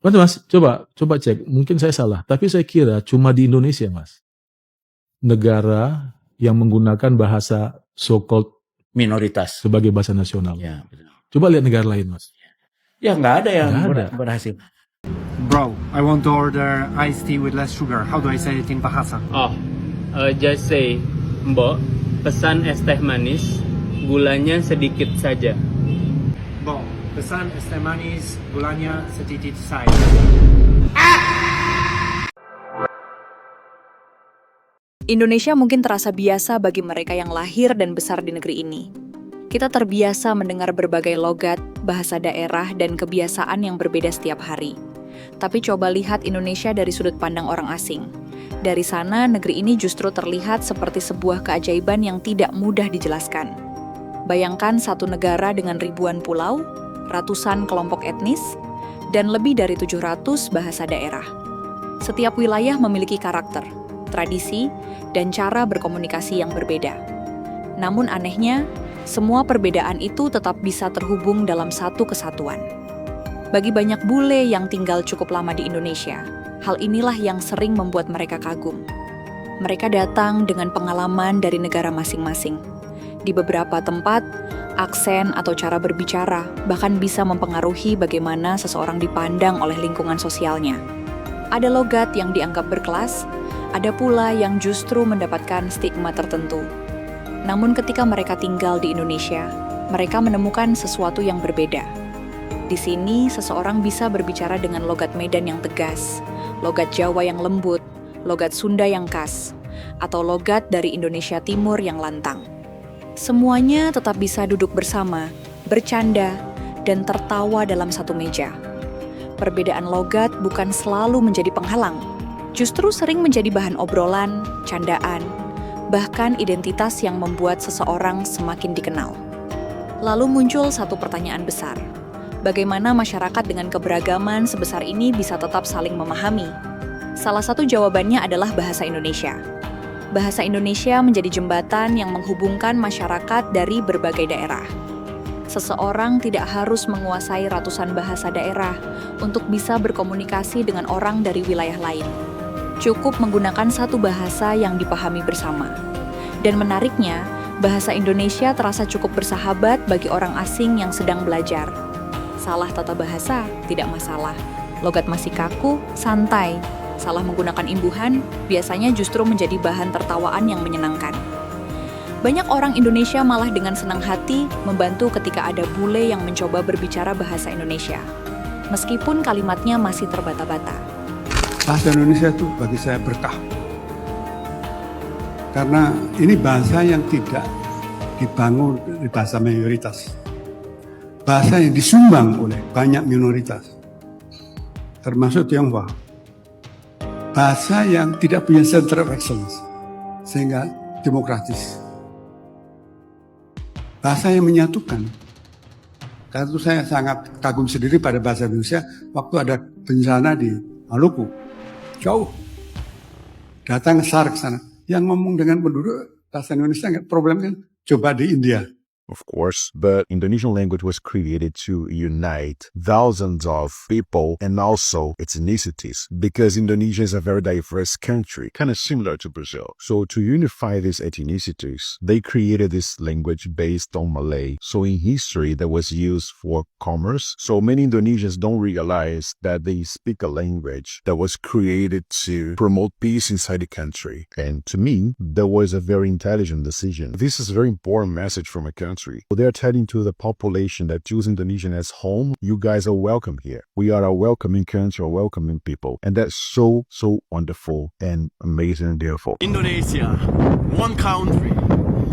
Mas, coba cek. Mungkin saya salah, tapi saya kira cuma di Indonesia, Mas, negara yang menggunakan bahasa so-called minoritas sebagai bahasa nasional. ya, betul. Coba lihat negara lain, Mas. Ya nggak ada yang Nggak ada. berhasil. Bro, I want to order iced tea with less sugar. How do I say it in Bahasa? Just say, Mbok, pesan es teh manis, gulanya sedikit saja. Bro, pesan es teh manis, gulanya sedikit saja. Indonesia mungkin terasa biasa bagi mereka yang lahir dan besar di negeri ini. Kita terbiasa mendengar berbagai logat, bahasa daerah, dan kebiasaan yang berbeda setiap hari. Tapi coba lihat Indonesia dari sudut pandang orang asing. Dari sana, negeri ini justru terlihat seperti sebuah keajaiban yang tidak mudah dijelaskan. Bayangkan satu negara dengan ribuan pulau, ratusan kelompok etnis, dan lebih dari 700 bahasa daerah. Setiap wilayah memiliki karakter, tradisi, dan cara berkomunikasi yang berbeda. Namun anehnya, semua perbedaan itu tetap bisa terhubung dalam satu kesatuan. Bagi banyak bule yang tinggal cukup lama di Indonesia, hal inilah yang sering membuat mereka kagum. Mereka datang dengan pengalaman dari negara masing-masing. Di beberapa tempat, aksen atau cara berbicara bahkan bisa mempengaruhi bagaimana seseorang dipandang oleh lingkungan sosialnya. Ada logat yang dianggap berkelas, ada pula yang justru mendapatkan stigma tertentu. Namun ketika mereka tinggal di Indonesia, mereka menemukan sesuatu yang berbeda. Di sini, seseorang bisa berbicara dengan logat Medan yang tegas, logat Jawa yang lembut, logat Sunda yang khas, atau logat dari Indonesia Timur yang lantang. Semuanya tetap bisa duduk bersama, bercanda, dan tertawa dalam satu meja. Perbedaan logat bukan selalu menjadi penghalang, justru sering menjadi bahan obrolan, candaan, bahkan identitas yang membuat seseorang semakin dikenal. Lalu muncul satu pertanyaan besar. Bagaimana masyarakat dengan keberagaman sebesar ini bisa tetap saling memahami? Salah satu jawabannya adalah bahasa Indonesia. Bahasa Indonesia menjadi jembatan yang menghubungkan masyarakat dari berbagai daerah. Seseorang tidak harus menguasai ratusan bahasa daerah untuk bisa berkomunikasi dengan orang dari wilayah lain. Cukup menggunakan satu bahasa yang dipahami bersama. Dan menariknya, bahasa Indonesia terasa cukup bersahabat bagi orang asing yang sedang belajar. Salah tata bahasa, tidak masalah. Logat masih kaku, santai. Salah menggunakan imbuhan, biasanya justru menjadi bahan tertawaan yang menyenangkan. Banyak orang Indonesia malah dengan senang hati membantu ketika ada bule yang mencoba berbicara bahasa Indonesia. Meskipun kalimatnya masih terbata-bata. Bahasa Indonesia itu bagi saya berkah. Karena ini bahasa yang tidak dibangun di bahasa mayoritas. Bahasa yang disumbang oleh banyak minoritas. Termasuk Tionghoa. Bahasa yang tidak punya center of excellence. Sehingga demokratis. Bahasa yang menyatukan. Karena itu saya sangat kagum sendiri pada bahasa Indonesia waktu ada bencana di Maluku. Jauh. Datang SAR ke sana. Yang ngomong dengan penduduk bahasa Indonesia nggak problem kan? Coba di India. Of course, but Indonesian language was created to unite thousands of people and also ethnicities because Indonesia is a very diverse country, kind of similar to Brazil. So to unify these ethnicities, they created this language based on Malay. So in history, that was used for commerce. So many Indonesians don't realize that they speak a language that was created to promote peace inside the country. And to me, that was a very intelligent decision. This is a very important message from a country. They're telling to the population that choose Indonesian as home, you guys are welcome here. We are a welcoming country, a welcoming people. And that's so wonderful and amazing, therefore. Indonesia, one country,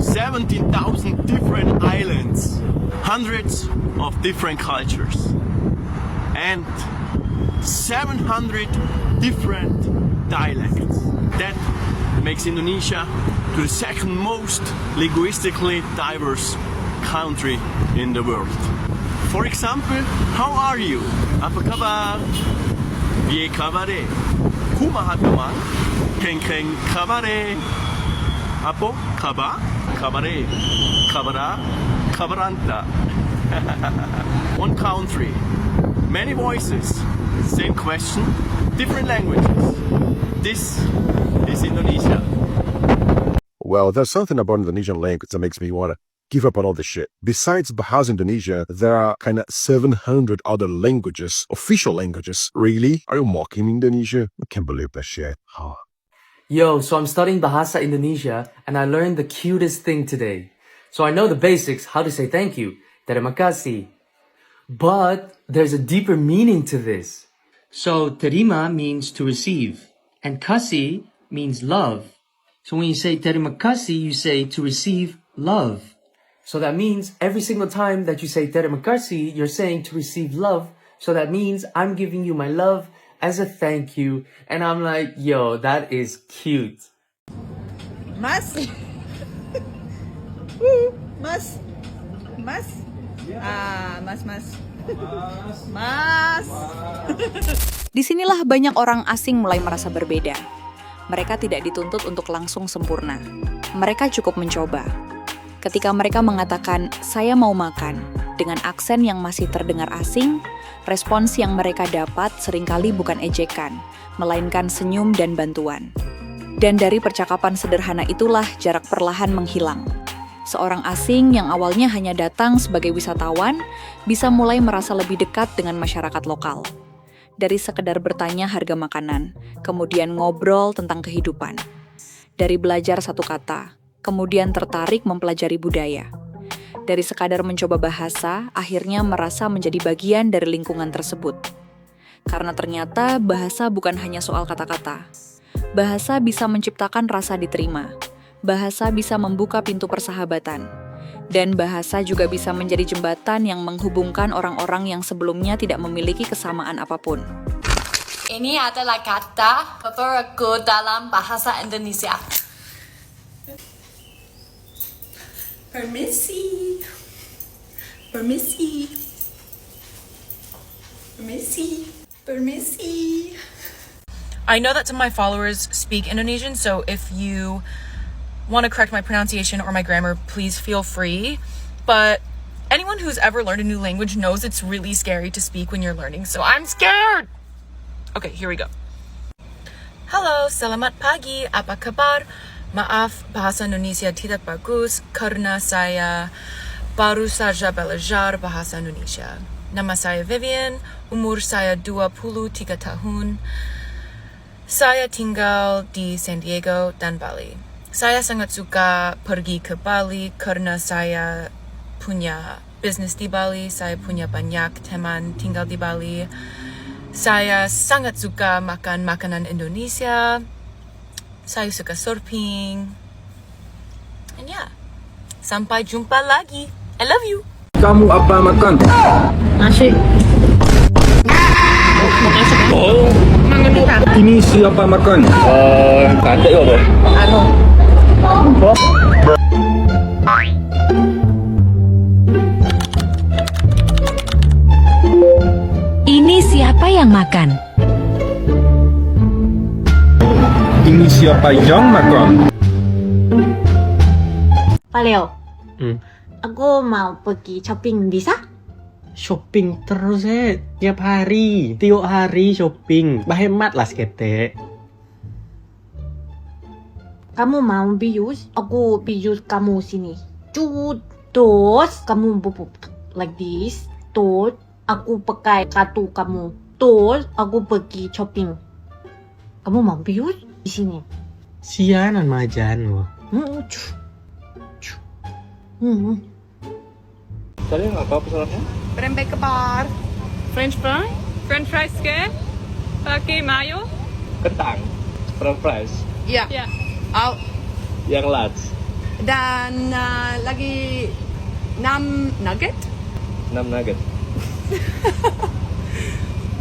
17,000 different islands, hundreds of different cultures, and 700 different dialects. That makes Indonesia to the second most linguistically diverse country in the world. For example, how are you? Apa kabar? Piye kabare? Kumaha teman? Keng kabare? Apa kabar? Kabare? Kabara? Kabaranta? One country, many voices, same question, different languages. This is Indonesia. Well, there's something about Indonesian language that makes me want to give up on all this shit. Besides Bahasa Indonesia, there are kind of 700 other languages, official languages. Really? Are you mocking Indonesia? I can't believe that shit. Huh. Yo, so I'm studying Bahasa Indonesia and I learned the cutest thing today. So I know the basics, how to say thank you. Terima kasih. But there's a deeper meaning to this. So terima means to receive, and kasih means love. So when you say terima kasih, you say to receive love. So that means every single time that you say terima kasih, you're saying to receive love. So that means I'm giving you my love as a thank you. And I'm like, yo, that is cute. Mas. Mas. Mas. Mas. Mas. Disinilah banyak orang asing mulai merasa berbeda. Mereka tidak dituntut untuk langsung sempurna. Mereka cukup mencoba. Ketika mereka mengatakan, saya mau makan, dengan aksen yang masih terdengar asing, respons yang mereka dapat seringkali bukan ejekan, melainkan senyum dan bantuan. Dan dari percakapan sederhana itulah jarak perlahan menghilang. Seorang asing yang awalnya hanya datang sebagai wisatawan, bisa mulai merasa lebih dekat dengan masyarakat lokal. Dari sekedar bertanya harga makanan, kemudian ngobrol tentang kehidupan. Dari belajar satu kata, kemudian tertarik mempelajari budaya. Dari sekadar mencoba bahasa, akhirnya merasa menjadi bagian dari lingkungan tersebut. Karena ternyata bahasa bukan hanya soal kata-kata. Bahasa bisa menciptakan rasa diterima. Bahasa bisa membuka pintu persahabatan. Dan bahasa juga bisa menjadi jembatan yang menghubungkan orang-orang yang sebelumnya tidak memiliki kesamaan apapun. Ini adalah kata favoritku dalam bahasa Indonesia. Permisi. Permisi. Permisi. Permisi. I know that some of my followers speak Indonesian, so if you want to correct my pronunciation or my grammar, please feel free. But anyone who's ever learned a new language knows it's really scary to speak when you're learning, so I'm scared! Okay, here we go. Halo, selamat pagi, apa kabar? Maaf, bahasa Indonesia tidak bagus karena saya baru saja belajar bahasa Indonesia. Nama saya Vivian, umur saya 23 tahun. Saya tinggal di San Diego dan Bali. Saya sangat suka pergi ke Bali karena saya punya bisnis di Bali. Saya punya banyak teman tinggal di Bali. Saya sangat suka makan makanan Indonesia. Saya suka surfing. And yeah, sampai jumpa lagi. I love you. Kamu apa makan? Nasi. Oh. Ini siapa makan? Tanda ya, Bro. Ini siapa yang makan? Ini siapa yang makan? Pak Leo, aku mau pergi shopping, bisa? Shopping terus tiap hari, tiap hari shopping. Berhemat lah sekete. Kamu mau bius? Aku bius kamu sini. Terus kamu bubuk like this. Terus aku pakai kartu kamu. Terus aku pergi shopping. Kamu mau bius di sini? Sianan majan lo. Kalian apa pesanannya? Berembe kepar. French fry? French fries ke? Pakai mayo? Kentang. French fries. Iya. Out. Yang large. Dan lagi 6 nugget? 6 nugget.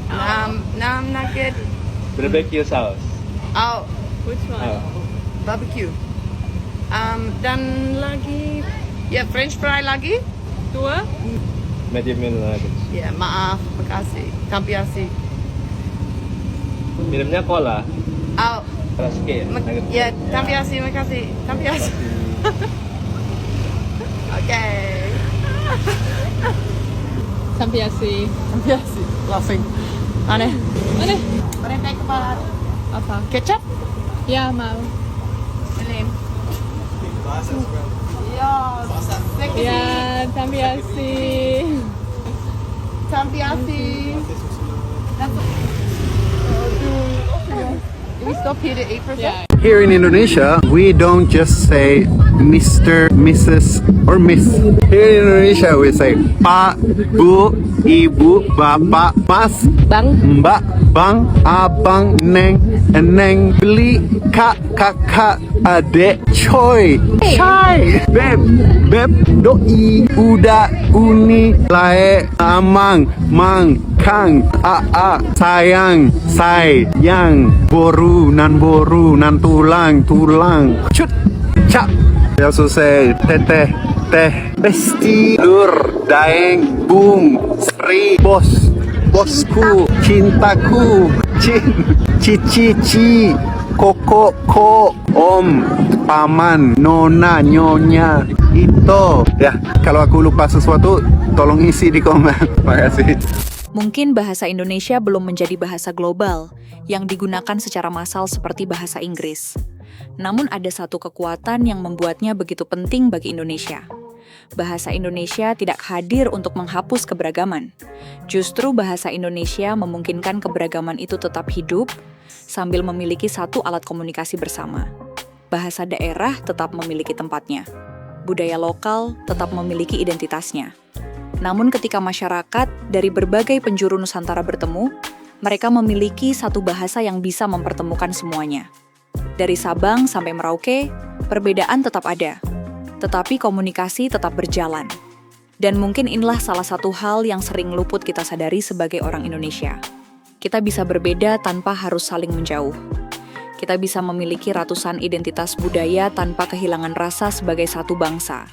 6 nugget. Barbecue sauce. Oh, which one? Barbecue. Dan lagi, ya French fry lagi 2. Medium meal nugget. Ya maaf, makasih. Terima kasih. Minumnya cola. Oh. Keras ke ya? Ya, terima kasih, makasih. Terima kasih. Oke. Terima kasih. Terima kasih. Laughing. Aneh. Goreng kayak kepala. Apa? Kecap? Ya, mau. Lem. Ya, Ya, tambiasi. Champiasi. We stop here to eat for a sec. Here in Indonesia, we don't just say Mr., Mrs., or Miss. Here in Indonesia, we say Pak, Bu, Ibu, Bapak, Mas, Bang, Mbak, Bang, Abang, Neng, Eneng, Beli, Kak, Kakak, Adek, Coy, Syai, Beb, Doi, Uda, Uni, Lae, Amang, Mang, Kang, Aa, Sayang, Say, Yang, Boru, Nan Tulang, Cut, Cak. I also say Teteh, Teh, Besti, Lur, Daeng, Bung, Sri, Bos, Bosku, Cintaku, Cici, Koko, Ko, Om, Paman, Nona, Nyonya, Ito. Ya, kalau aku lupa sesuatu, tolong isi di komen. Makasih. Mungkin bahasa Indonesia belum menjadi bahasa global yang digunakan secara massal seperti bahasa Inggris. Namun ada satu kekuatan yang membuatnya begitu penting bagi Indonesia. Bahasa Indonesia tidak hadir untuk menghapus keberagaman. Justru bahasa Indonesia memungkinkan keberagaman itu tetap hidup sambil memiliki satu alat komunikasi bersama. Bahasa daerah tetap memiliki tempatnya. Budaya lokal tetap memiliki identitasnya. Namun ketika masyarakat dari berbagai penjuru Nusantara bertemu, mereka memiliki satu bahasa yang bisa mempertemukan semuanya. Dari Sabang sampai Merauke, perbedaan tetap ada, tetapi komunikasi tetap berjalan. Dan mungkin inilah salah satu hal yang sering luput kita sadari sebagai orang Indonesia. Kita bisa berbeda tanpa harus saling menjauh. Kita bisa memiliki ratusan identitas budaya tanpa kehilangan rasa sebagai satu bangsa.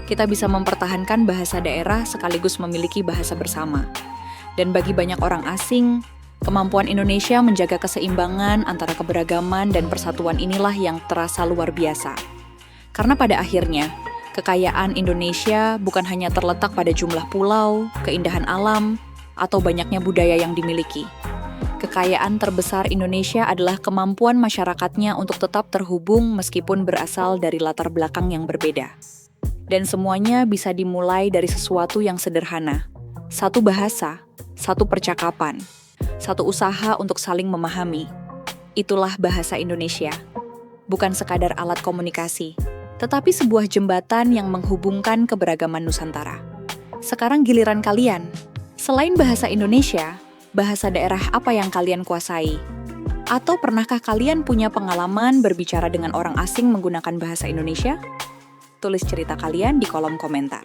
Kita bisa mempertahankan bahasa daerah sekaligus memiliki bahasa bersama. Dan bagi banyak orang asing, kemampuan Indonesia menjaga keseimbangan antara keberagaman dan persatuan inilah yang terasa luar biasa. Karena pada akhirnya, kekayaan Indonesia bukan hanya terletak pada jumlah pulau, keindahan alam, atau banyaknya budaya yang dimiliki. Kekayaan terbesar Indonesia adalah kemampuan masyarakatnya untuk tetap terhubung meskipun berasal dari latar belakang yang berbeda. Dan semuanya bisa dimulai dari sesuatu yang sederhana. Satu bahasa, satu percakapan, satu usaha untuk saling memahami. Itulah bahasa Indonesia. Bukan sekadar alat komunikasi, tetapi sebuah jembatan yang menghubungkan keberagaman Nusantara. Sekarang giliran kalian. Selain bahasa Indonesia, bahasa daerah apa yang kalian kuasai? Atau pernahkah kalian punya pengalaman berbicara dengan orang asing menggunakan bahasa Indonesia? Tulis cerita kalian di kolom komentar.